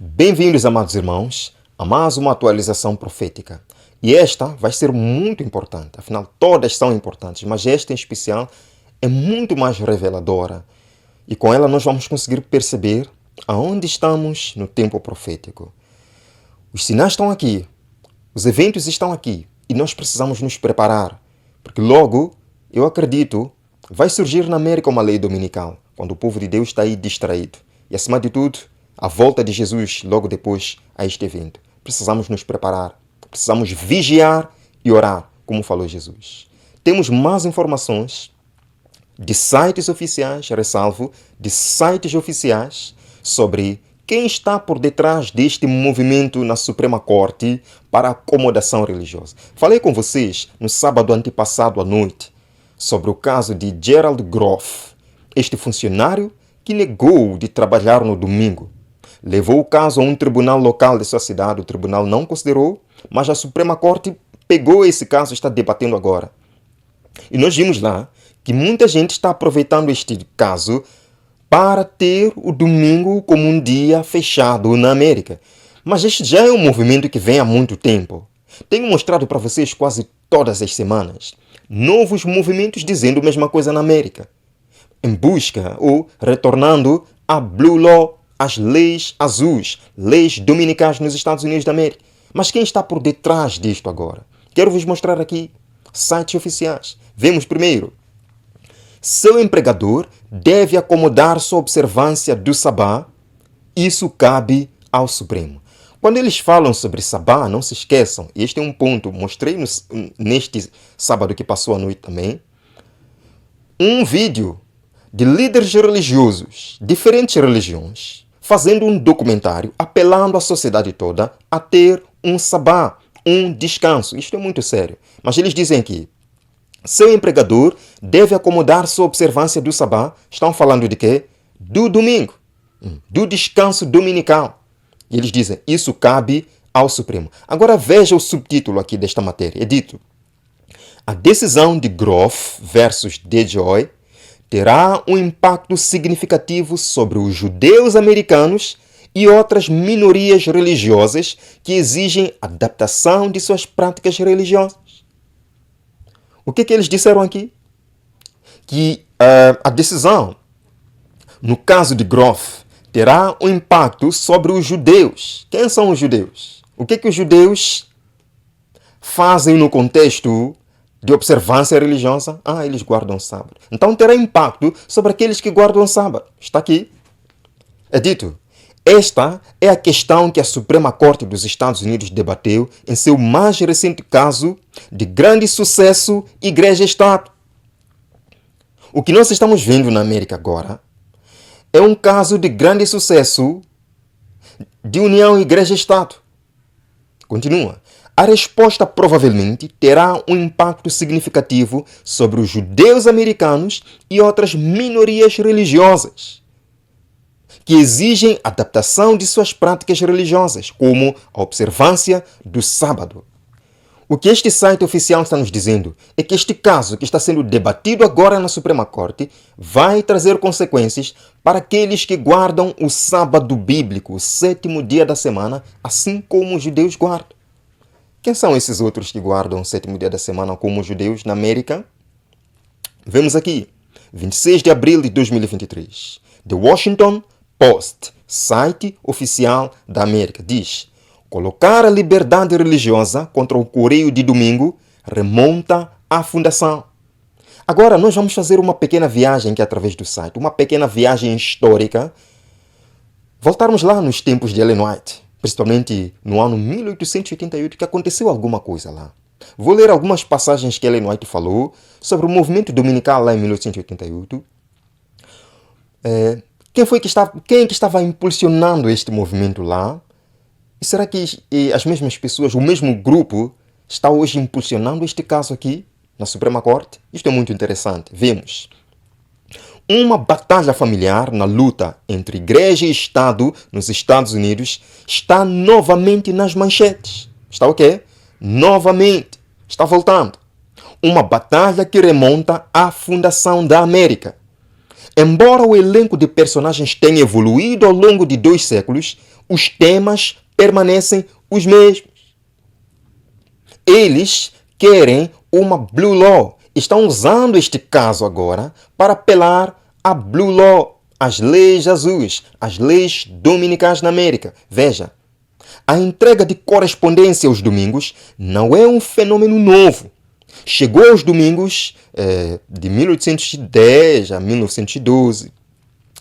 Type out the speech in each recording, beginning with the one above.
Bem-vindos, amados irmãos, a mais uma atualização profética. E esta vai ser muito importante, afinal todas são importantes, mas esta em especial é muito mais reveladora. E com ela nós vamos conseguir perceber aonde estamos no tempo profético. Os sinais estão aqui, os eventos estão aqui e nós precisamos nos preparar, porque logo, eu acredito, vai surgir na América uma lei dominical, quando o povo de Deus está aí distraído. E acima de tudo, a volta de Jesus logo depois a este evento. Precisamos nos preparar, precisamos vigiar e orar, como falou Jesus. Temos mais informações de sites oficiais, ressalvo, de sites oficiais sobre quem está por detrás deste movimento na Suprema Corte para acomodação religiosa. Falei com vocês no sábado antepassado à noite sobre o caso de Gerald Groff, este funcionário que negou de trabalhar no domingo. Levou o caso a um tribunal local de sua cidade, o tribunal não considerou, mas a Suprema Corte pegou esse caso e está debatendo agora. E nós vimos lá que muita gente está aproveitando este caso para ter o domingo como um dia fechado na América. Mas este já é um movimento que vem há muito tempo. Tenho mostrado para vocês quase todas as semanas novos movimentos dizendo a mesma coisa na América, em busca ou retornando a Blue Law, as leis azuis, leis dominicais nos Estados Unidos da América. Mas quem está por detrás disto agora? Quero vos mostrar aqui sites oficiais. Vemos primeiro. Seu empregador deve acomodar sua observância do Sabá. Isso cabe ao Supremo. Quando eles falam sobre Sabá, não se esqueçam, este é um ponto, mostrei neste sábado que passou à noite também, um vídeo de líderes religiosos, diferentes religiões, fazendo um documentário apelando à sociedade toda a ter um sabá, um descanso. Isto é muito sério. Mas eles dizem aqui, seu empregador deve acomodar sua observância do sabá. Estão falando de quê? Do domingo, do descanso dominical. E eles dizem, isso cabe ao Supremo. Agora veja o subtítulo aqui desta matéria. É dito, a decisão de Groff versus DeJoy terá um impacto significativo sobre os judeus americanos e outras minorias religiosas que exigem adaptação de suas práticas religiosas. O que eles disseram aqui? Que a decisão, no caso de Groff, terá um impacto sobre os judeus. Quem são os judeus? O que os judeus fazem no contexto de observância religiosa? Eles guardam o sábado. Então terá impacto sobre aqueles que guardam o sábado. Está aqui. É dito. Esta é a questão que a Suprema Corte dos Estados Unidos debateu em seu mais recente caso de grande sucesso Igreja-Estado. O que nós estamos vendo na América agora é um caso de grande sucesso de união Igreja-Estado. Continua. A resposta provavelmente terá um impacto significativo sobre os judeus americanos e outras minorias religiosas que exigem adaptação de suas práticas religiosas, como a observância do sábado. O que este site oficial está nos dizendo é que este caso que está sendo debatido agora na Suprema Corte vai trazer consequências para aqueles que guardam o sábado bíblico, o sétimo dia da semana, assim como os judeus guardam. Quem são esses outros que guardam o sétimo dia da semana como os judeus na América? Vemos aqui, 26 de abril de 2023. The Washington Post, site oficial da América, diz: colocar a liberdade religiosa contra o correio de domingo remonta à fundação. Agora nós vamos fazer uma pequena viagem aqui através do site, uma pequena viagem histórica. Voltarmos lá nos tempos de Ellen White, principalmente no ano 1888, que aconteceu alguma coisa lá. Vou ler algumas passagens que Ellen White falou sobre o movimento dominical lá em 1888. Quem que estava impulsionando este movimento lá? E será que as mesmas pessoas, o mesmo grupo, está hoje impulsionando este caso aqui na Suprema Corte? Isto é muito interessante. Vemos. Uma batalha familiar na luta entre Igreja e Estado nos Estados Unidos está novamente nas manchetes. Está o quê? Novamente. Está voltando. Uma batalha que remonta à fundação da América. Embora o elenco de personagens tenha evoluído ao longo de 2 séculos, os temas permanecem os mesmos. Eles querem uma Blue Law. Estão usando este caso agora para apelar à Blue Law, às leis azuis, às leis dominicais na América. Veja, a entrega de correspondência aos domingos não é um fenômeno novo. Chegou aos domingos de 1810 a 1912.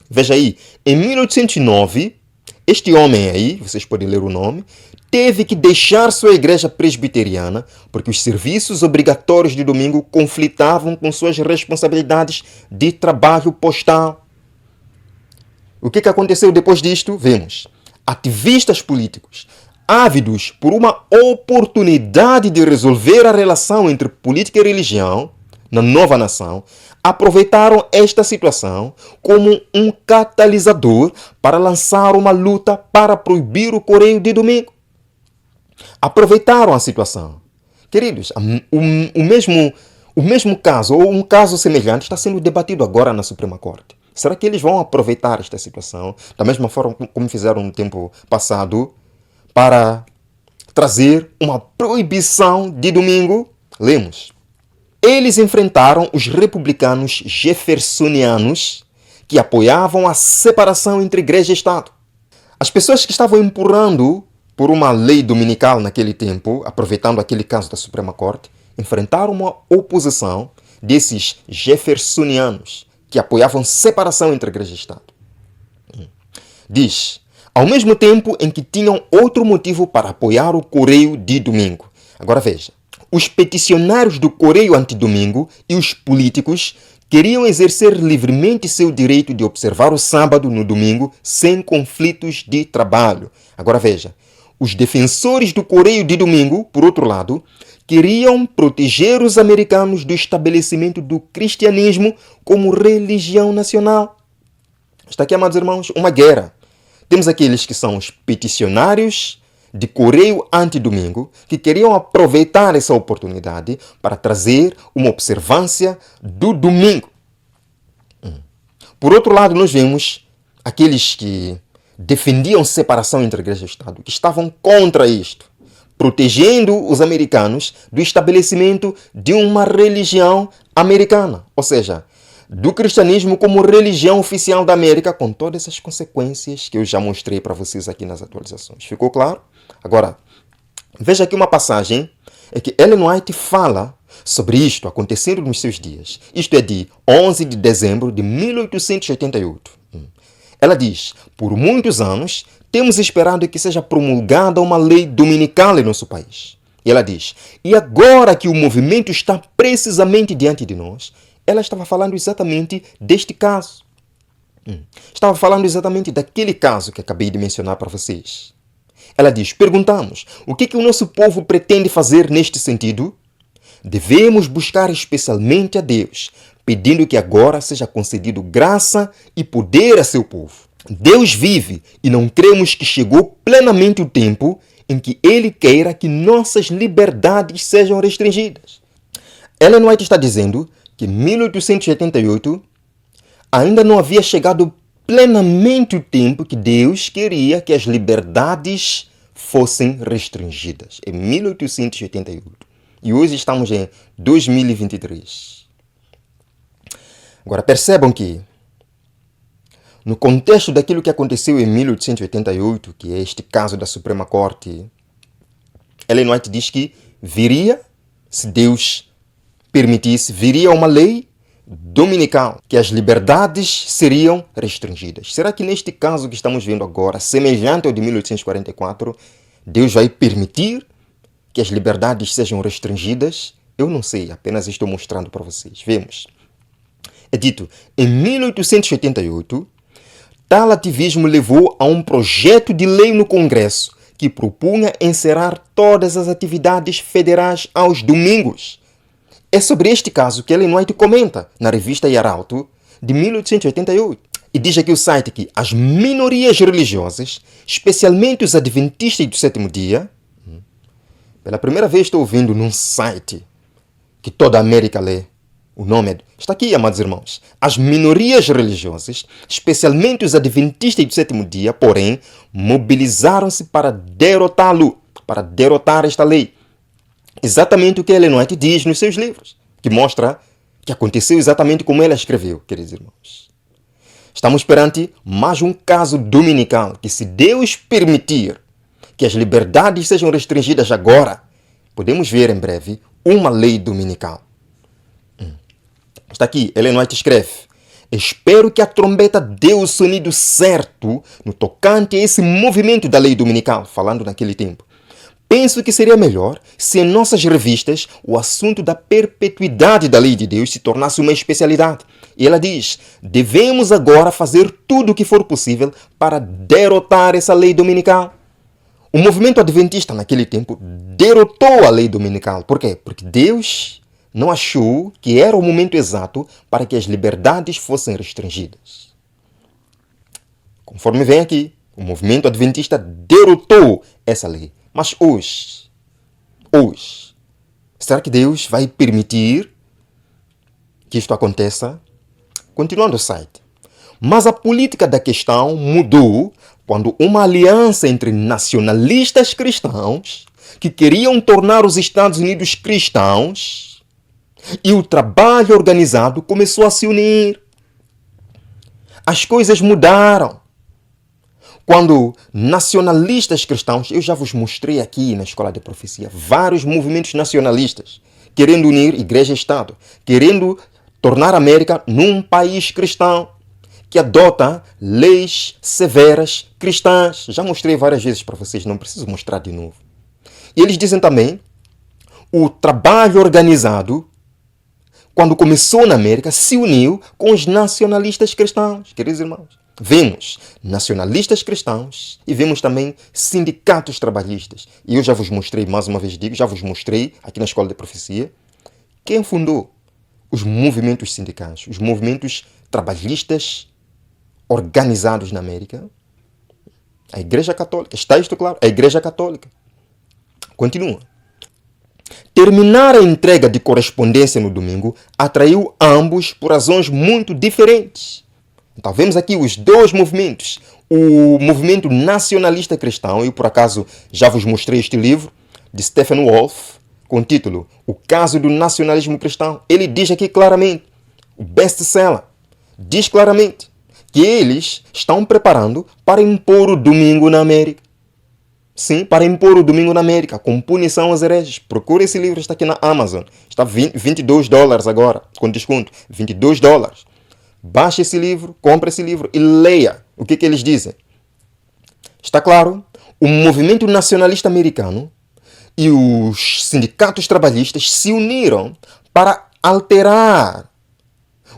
Veja aí, em 1809, este homem aí, vocês podem ler o nome, teve que deixar sua igreja presbiteriana porque os serviços obrigatórios de domingo conflitavam com suas responsabilidades de trabalho postal. O que aconteceu depois disto? Vemos. Ativistas políticos, ávidos por uma oportunidade de resolver a relação entre política e religião na nova nação, aproveitaram esta situação como um catalisador para lançar uma luta para proibir o correio de domingo. Aproveitaram a situação. Queridos, o mesmo caso, ou um caso semelhante, está sendo debatido agora na Suprema Corte. Será que eles vão aproveitar esta situação, da mesma forma como fizeram no tempo passado, para trazer uma proibição de domingo? Lemos. Eles enfrentaram os republicanos jeffersonianos que apoiavam a separação entre igreja e Estado. As pessoas que estavam empurrando por uma lei dominical naquele tempo, aproveitando aquele caso da Suprema Corte, enfrentaram uma oposição desses jeffersonianos que apoiavam separação entre igreja e Estado. Diz, ao mesmo tempo em que tinham outro motivo para apoiar o correio de domingo. Agora veja, os peticionários do correio antidomingo e os políticos queriam exercer livremente seu direito de observar o sábado no domingo sem conflitos de trabalho. Agora veja, os defensores do correio de domingo, por outro lado, queriam proteger os americanos do estabelecimento do cristianismo como religião nacional. Está aqui, amados irmãos, uma guerra. Temos aqueles que são os peticionários de correio antidomingo, que queriam aproveitar essa oportunidade para trazer uma observância do domingo. Por outro lado, nós vemos aqueles que defendiam separação entre igreja e Estado, que estavam contra isto, protegendo os americanos do estabelecimento de uma religião americana, ou seja, do cristianismo como religião oficial da América, com todas as consequências que eu já mostrei para vocês aqui nas atualizações. Ficou claro? Agora, veja aqui uma passagem em que Ellen White fala sobre isto acontecendo nos seus dias. Isto é de 11 de dezembro de 1888. Ela diz, por muitos anos, temos esperado que seja promulgada uma lei dominical em nosso país. E ela diz, e agora que o movimento está precisamente diante de nós, ela estava falando exatamente deste caso. Estava falando exatamente daquele caso que acabei de mencionar para vocês. Ela diz, perguntamos, o que o nosso povo pretende fazer neste sentido? Devemos buscar especialmente a Deus, pedindo que agora seja concedido graça e poder a seu povo. Deus vive e não cremos que chegou plenamente o tempo em que Ele queira que nossas liberdades sejam restringidas. Ellen White está dizendo que em 1888 ainda não havia chegado plenamente o tempo que Deus queria que as liberdades fossem restringidas. Em 1888. E hoje estamos em 2023. Agora percebam que, no contexto daquilo que aconteceu em 1888, que é este caso da Suprema Corte, Ellen White diz que viria, se Deus permitisse, viria uma lei dominical, que as liberdades seriam restringidas. Será que neste caso que estamos vendo agora, semelhante ao de 1844, Deus vai permitir que as liberdades sejam restringidas? Eu não sei, apenas estou mostrando para vocês. Vemos. É dito, em 1888, tal ativismo levou a um projeto de lei no Congresso que propunha encerrar todas as atividades federais aos domingos. É sobre este caso que Ellen White comenta na revista Arauto de 1888. E diz aqui o site que as minorias religiosas, especialmente os adventistas do sétimo dia, pela primeira vez estou ouvindo num site que toda a América lê, O nome está aqui, amados irmãos. As minorias religiosas, especialmente os adventistas do sétimo dia, porém, mobilizaram-se para derrotá-lo, para derrotar esta lei. Exatamente o que Ellen White diz nos seus livros, que mostra que aconteceu exatamente como ela escreveu, queridos irmãos. Estamos perante mais um caso dominical que, se Deus permitir que as liberdades sejam restringidas agora, podemos ver em breve uma lei dominical. Está aqui, Ellen White escreve: espero que a trombeta dê o sonido certo no tocante a esse movimento da lei dominical, falando naquele tempo. Penso que seria melhor se em nossas revistas o assunto da perpetuidade da lei de Deus se tornasse uma especialidade. E ela diz: devemos agora fazer tudo o que for possível para derrotar essa lei dominical. O movimento adventista naquele tempo derrotou a lei dominical. Por quê? Porque Deus não achou que era o momento exato para que as liberdades fossem restringidas. Conforme vem aqui, o movimento adventista derrotou essa lei. Mas hoje, será que Deus vai permitir que isto aconteça? Continuando o site. Mas a política da questão mudou quando uma aliança entre nacionalistas cristãos, que queriam tornar os Estados Unidos cristãos, e o trabalho organizado começou a se unir. As coisas mudaram. Quando nacionalistas cristãos, eu já vos mostrei aqui na Escola de Profecia, vários movimentos nacionalistas, querendo unir igreja e Estado, querendo tornar a América num país cristão, que adota leis severas cristãs. Já mostrei várias vezes para vocês, não preciso mostrar de novo. E eles dizem também, o trabalho organizado, quando começou na América, se uniu com os nacionalistas cristãos, queridos irmãos. Vemos nacionalistas cristãos e vemos também sindicatos trabalhistas. E eu já vos mostrei, mais uma vez digo, já vos mostrei aqui na Escola de Profecia, quem fundou os movimentos sindicais, os movimentos trabalhistas organizados na América? A Igreja Católica. Está isto claro? A Igreja Católica. Continua. Terminar a entrega de correspondência no domingo atraiu ambos por razões muito diferentes. Então, vemos aqui os dois movimentos. O movimento nacionalista cristão, e por acaso já vos mostrei este livro, de Stephen Wolfe, com o título O Caso do Nacionalismo Cristão. Ele diz aqui claramente, o best-seller, diz claramente que eles estão preparando para impor o domingo na América. Sim, para impor o domingo na América, com punição aos hereges. Procure esse livro, está aqui na Amazon. Está $22 agora, com desconto. $22. Baixe esse livro, compre esse livro e leia o que eles dizem. Está claro? O movimento nacionalista americano e os sindicatos trabalhistas se uniram para alterar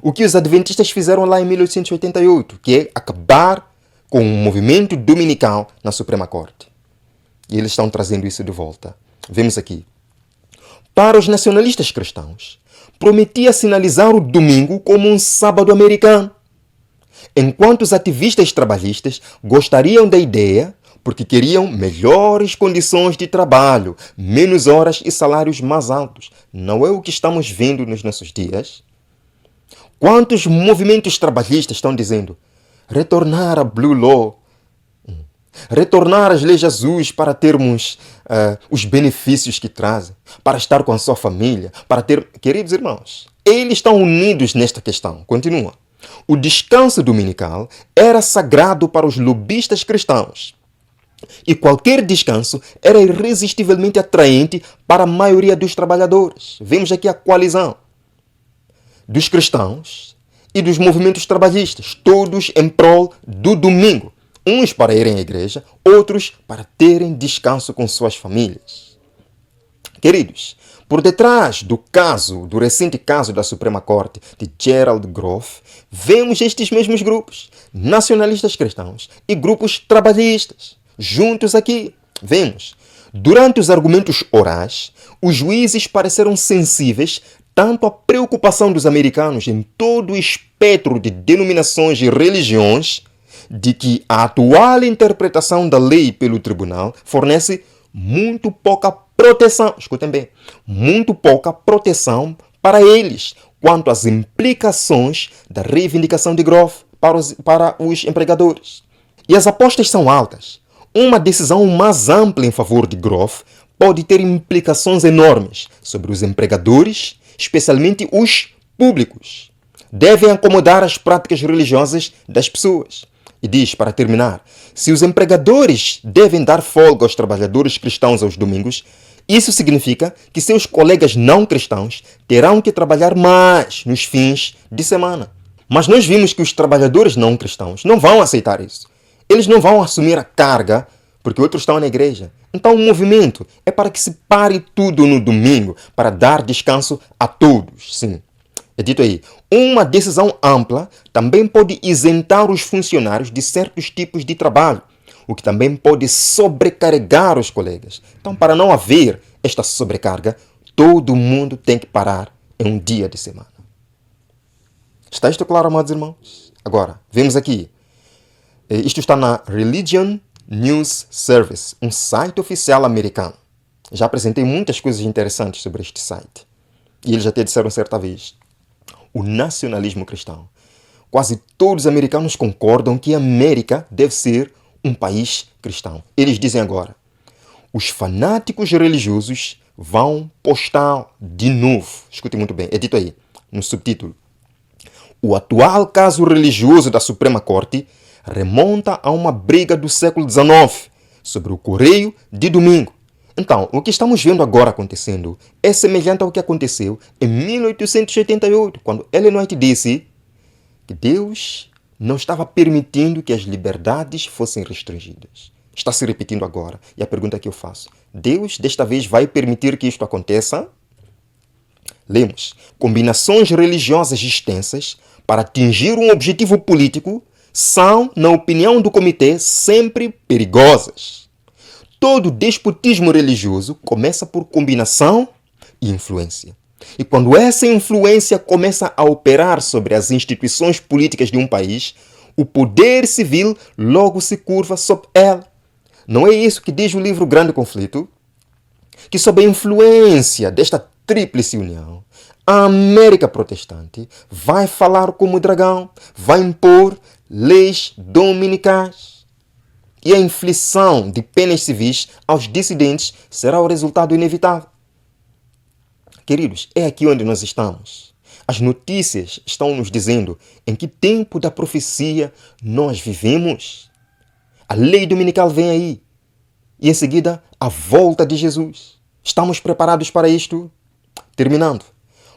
o que os adventistas fizeram lá em 1888, que é acabar com o movimento dominical na Suprema Corte. E eles estão trazendo isso de volta. Vemos aqui. Para os nacionalistas cristãos, prometia sinalizar o domingo como um sábado americano, enquanto os ativistas trabalhistas gostariam da ideia porque queriam melhores condições de trabalho, menos horas e salários mais altos. Não é o que estamos vendo nos nossos dias? Quantos movimentos trabalhistas estão dizendo retornar a Blue Law, retornar às leis azuis para termos os benefícios que trazem, para estar com a sua família, para ter... Queridos irmãos, eles estão unidos nesta questão. Continua. O descanso dominical era sagrado para os lobistas cristãos. E qualquer descanso era irresistivelmente atraente para a maioria dos trabalhadores. Vemos aqui a coalizão dos cristãos e dos movimentos trabalhistas, todos em prol do domingo. Uns para irem à igreja, outros para terem descanso com suas famílias. Queridos, por detrás do recente caso da Suprema Corte de Gerald Groff, vemos estes mesmos grupos, nacionalistas cristãos e grupos trabalhistas, juntos aqui. Vemos, durante os argumentos orais, os juízes pareceram sensíveis tanto à preocupação dos americanos em todo o espectro de denominações e religiões, de que a atual interpretação da lei pelo tribunal fornece muito pouca proteção, escutem bem, muito pouca proteção para eles quanto às implicações da reivindicação de Grove para os empregadores. E as apostas são altas. Uma decisão mais ampla em favor de Grove pode ter implicações enormes sobre os empregadores, especialmente os públicos. Devem acomodar as práticas religiosas das pessoas. E diz, para terminar, se os empregadores devem dar folga aos trabalhadores cristãos aos domingos, isso significa que seus colegas não cristãos terão que trabalhar mais nos fins de semana. Mas nós vimos que os trabalhadores não cristãos não vão aceitar isso. Eles não vão assumir a carga porque outros estão na igreja. Então o movimento é para que se pare tudo no domingo, para dar descanso a todos. Sim, é dito aí. Uma decisão ampla também pode isentar os funcionários de certos tipos de trabalho, o que também pode sobrecarregar os colegas. Então, para não haver esta sobrecarga, todo mundo tem que parar em um dia de semana. Está isto claro, amados irmãos? Agora, vemos aqui. Isto está na Religion News Service, um site oficial americano. Já apresentei muitas coisas interessantes sobre este site. E eles até disseram certa vez: o nacionalismo cristão. Quase todos os americanos concordam que a América deve ser um país cristão. Eles dizem agora: os fanáticos religiosos vão postar de novo. Escute muito bem, é dito aí, no subtítulo. O atual caso religioso da Suprema Corte remonta a uma briga do século XIX sobre o correio de domingo. Então, o que estamos vendo agora acontecendo é semelhante ao que aconteceu em 1888, quando Ellen White disse que Deus não estava permitindo que as liberdades fossem restringidas. Está se repetindo agora. E a pergunta que eu faço: Deus desta vez vai permitir que isto aconteça? Lemos: combinações religiosas extensas para atingir um objetivo político são, na opinião do comitê, sempre perigosas. Todo despotismo religioso começa por combinação e influência. E quando essa influência começa a operar sobre as instituições políticas de um país, o poder civil logo se curva sob ela. Não é isso que diz o livro Grande Conflito? Que sob a influência desta tríplice união, a América protestante vai falar como o dragão, vai impor leis dominicais. E a inflição de penas civis aos dissidentes será o resultado inevitável. Queridos, é aqui onde nós estamos. As notícias estão nos dizendo em que tempo da profecia nós vivemos. A lei dominical vem aí. E em seguida, a volta de Jesus. Estamos preparados para isto? Terminando.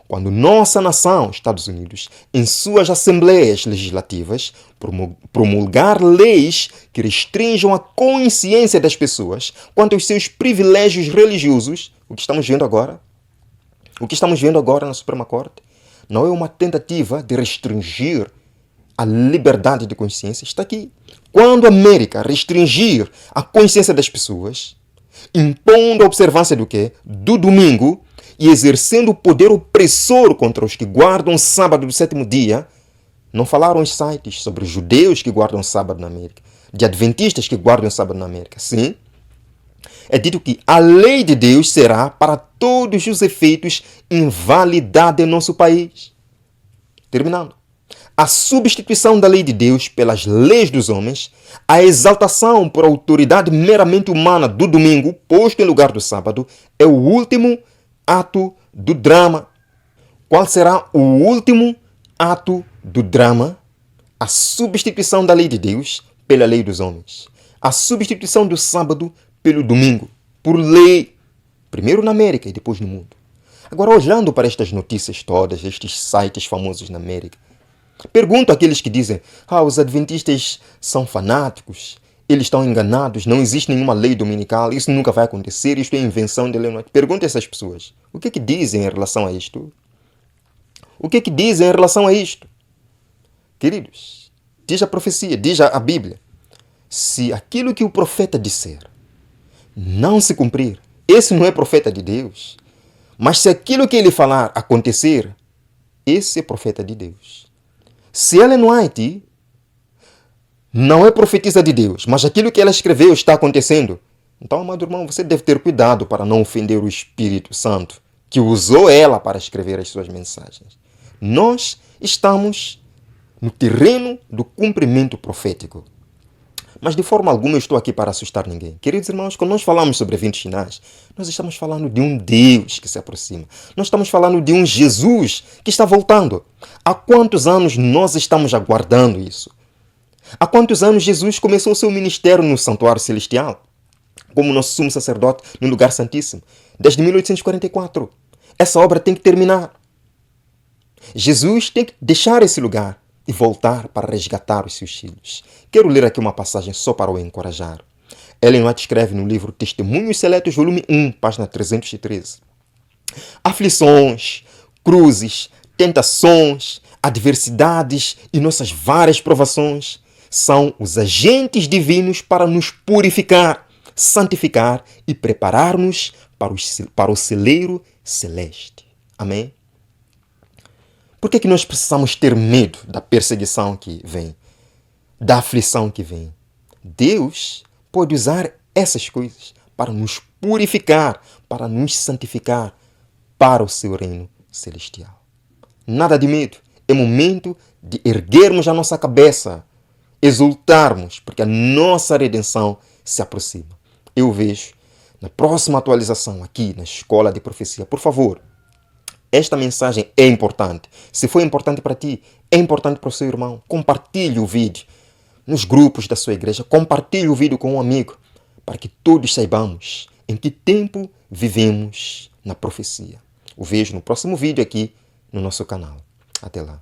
Quando nossa nação, Estados Unidos, em suas assembleias legislativas, promulgar leis que restringam a consciência das pessoas quanto aos seus privilégios religiosos, o que estamos vendo agora na Suprema Corte, não é uma tentativa de restringir a liberdade de consciência. Está aqui. Quando a América restringir a consciência das pessoas, impondo a observância do quê? Do domingo, e exercendo o poder opressor contra os que guardam o sábado do sétimo dia, não falaram os sites sobre judeus que guardam o sábado na América, de adventistas que guardam o sábado na América. Sim, é dito que a lei de Deus será, para todos os efeitos, invalidada em nosso país. Terminando. A substituição da lei de Deus pelas leis dos homens, a exaltação por autoridade meramente humana do domingo, posto em lugar do sábado, é o último ato do drama. Qual será o último ato do drama? A substituição da lei de Deus pela lei dos homens. A substituição do sábado pelo domingo, por lei, primeiro na América e depois no mundo. Agora, olhando para estas notícias todas, estes sites famosos na América, pergunto àqueles que dizem: os adventistas são fanáticos, eles estão enganados, não existe nenhuma lei dominical, isso nunca vai acontecer, isto é invenção de Ellen White. Pergunto a essas pessoas: o que dizem em relação a isto? O que dizem em relação a isto? Queridos, diz a profecia, diz a Bíblia: se aquilo que o profeta disser não se cumprir, esse não é profeta de Deus. Mas se aquilo que ele falar acontecer, esse é profeta de Deus. Se Ellen White não é profetisa de Deus, mas aquilo que ela escreveu está acontecendo, então, amado irmão, você deve ter cuidado para não ofender o Espírito Santo, que usou ela para escrever as suas mensagens. Nós estamos no terreno do cumprimento profético. Mas de forma alguma eu estou aqui para assustar ninguém. Queridos irmãos, quando nós falamos sobre eventos finais, nós estamos falando de um Deus que se aproxima. Nós estamos falando de um Jesus que está voltando. Há quantos anos nós estamos aguardando isso? Há quantos anos Jesus começou o seu ministério no santuário celestial? Como nosso sumo sacerdote no lugar santíssimo? Desde 1844. Essa obra tem que terminar. Jesus tem que deixar esse lugar e voltar para resgatar os seus filhos. Quero ler aqui uma passagem só para o encorajar. Ellen White escreve no livro Testemunhos Seletos, volume 1, página 313. Aflições, cruzes, tentações, adversidades e nossas várias provações são os agentes divinos para nos purificar, santificar e preparar-nos para o celeiro celeste. Amém? Por que nós precisamos ter medo da perseguição que vem, da aflição que vem? Deus pode usar essas coisas para nos purificar, para nos santificar para o seu reino celestial. Nada de medo. É momento de erguermos a nossa cabeça, exultarmos, porque a nossa redenção se aproxima. Eu vejo na próxima atualização aqui na Escola de Profecia. Por favor, esta mensagem é importante. Se foi importante para ti, é importante para o seu irmão. Compartilhe o vídeo nos grupos da sua igreja. Compartilhe o vídeo com um amigo para que todos saibamos em que tempo vivemos na profecia. O vejo no próximo vídeo aqui no nosso canal. Até lá.